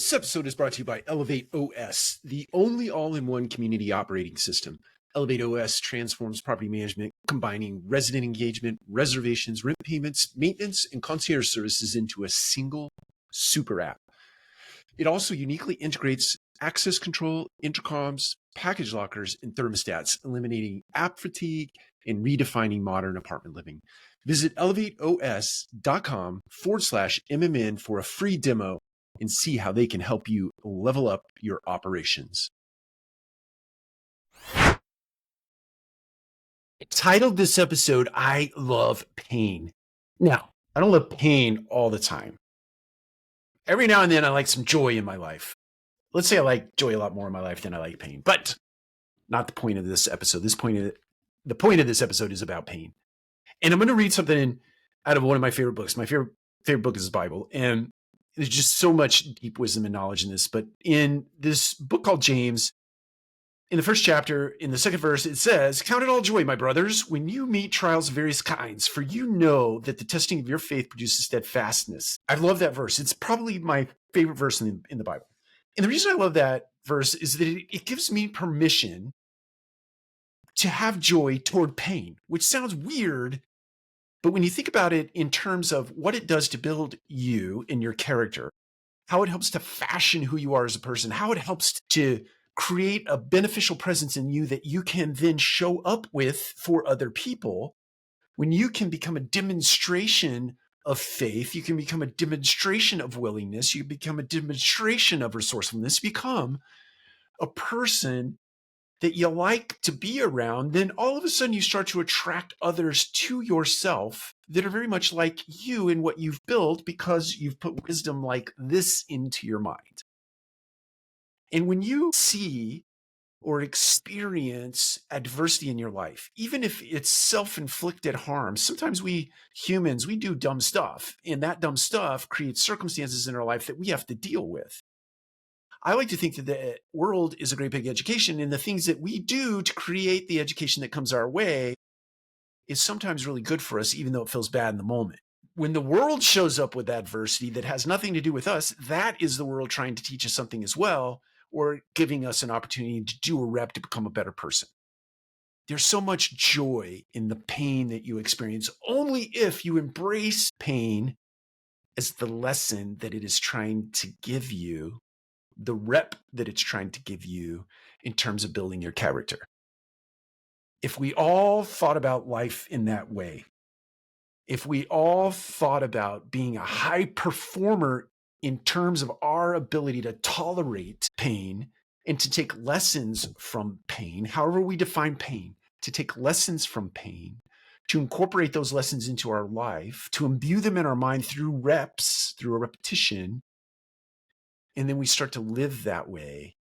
This episode is brought to you by ElevateOS, the only all-in-one community operating system. ElevateOS transforms property management, combining resident engagement, reservations, rent payments, maintenance, and concierge services into a single super app. It also uniquely integrates access control, intercoms, package lockers, and thermostats, eliminating app fatigue and redefining modern apartment living. Visit elevateos.com/MMN for a free demo and see how they can help you level up your operations. I titled this episode, I Love Pain. Now, I don't love pain all the time. Every now and then I like some joy in my life. Let's say I like joy a lot more in my life than I like pain, but not the point of this episode. The point of this episode is about pain. And I'm going to read something out of one of my favorite books. My favorite book is the Bible. And there's just so much deep wisdom and knowledge in this. But in this book called James, in the first chapter, in the second verse, it says, "Count it all joy, my brothers, when you meet trials of various kinds, for you know that the testing of your faith produces steadfastness." I love that verse. It's probably my favorite verse in the Bible. And the reason I love that verse is that it gives me permission to have joy toward pain, which sounds weird. But when you think about it in terms of what it does to build you and your character, how it helps to fashion who you are as a person, how it helps to create a beneficial presence in you that you can then show up with for other people, when you can become a demonstration of faith, you can become a demonstration of willingness, you become a demonstration of resourcefulness, become a person that you like to be around, then all of a sudden you start to attract others to yourself that are very much like you in what you've built because you've put wisdom like this into your mind. And when you see or experience adversity in your life, even if it's self-inflicted harm, sometimes we humans, we do dumb stuff, and that dumb stuff creates circumstances in our life that we have to deal with. I like to think that the world is a great big education, and the things that we do to create the education that comes our way is sometimes really good for us, even though it feels bad in the moment. When the world shows up with adversity that has nothing to do with us, that is the world trying to teach us something as well, or giving us an opportunity to do a rep to become a better person. There's so much joy in the pain that you experience only if you embrace pain as the lesson that it is trying to give you, the rep that it's trying to give you in terms of building your character. If we all thought about life in that way, if we all thought about being a high performer in terms of our ability to tolerate pain and to take lessons from pain, however we define pain, to take lessons from pain, to incorporate those lessons into our life, to imbue them in our mind through reps, through a repetition, and then we start to live that way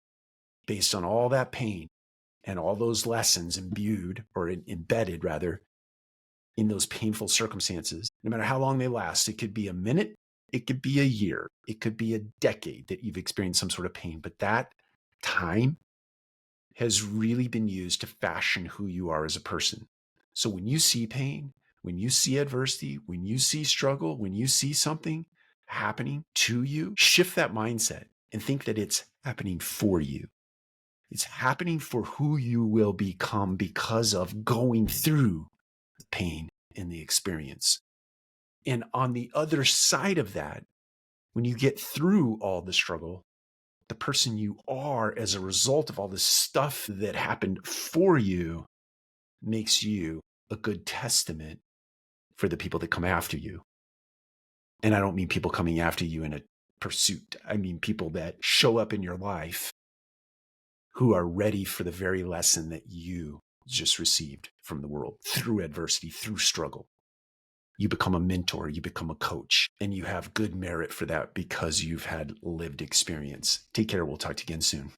based on all that pain and all those lessons imbued or embedded rather in those painful circumstances, no matter how long they last. It could be a minute, it could be a year, it could be a decade that you've experienced some sort of pain, but that time has really been used to fashion who you are as a person. So when you see pain, when you see adversity, when you see struggle, when you see something happening to you, shift that mindset and think that it's happening for you. It's happening for who you will become because of going through the pain and the experience. And on the other side of that, when you get through all the struggle, the person you are as a result of all this stuff that happened for you makes you a good testament for the people that come after you. And I don't mean people coming after you in a pursuit. I mean people that show up in your life who are ready for the very lesson that you just received from the world through adversity, through struggle. You become a mentor, you become a coach, and you have good merit for that because you've had lived experience. Take care. We'll talk to you again soon.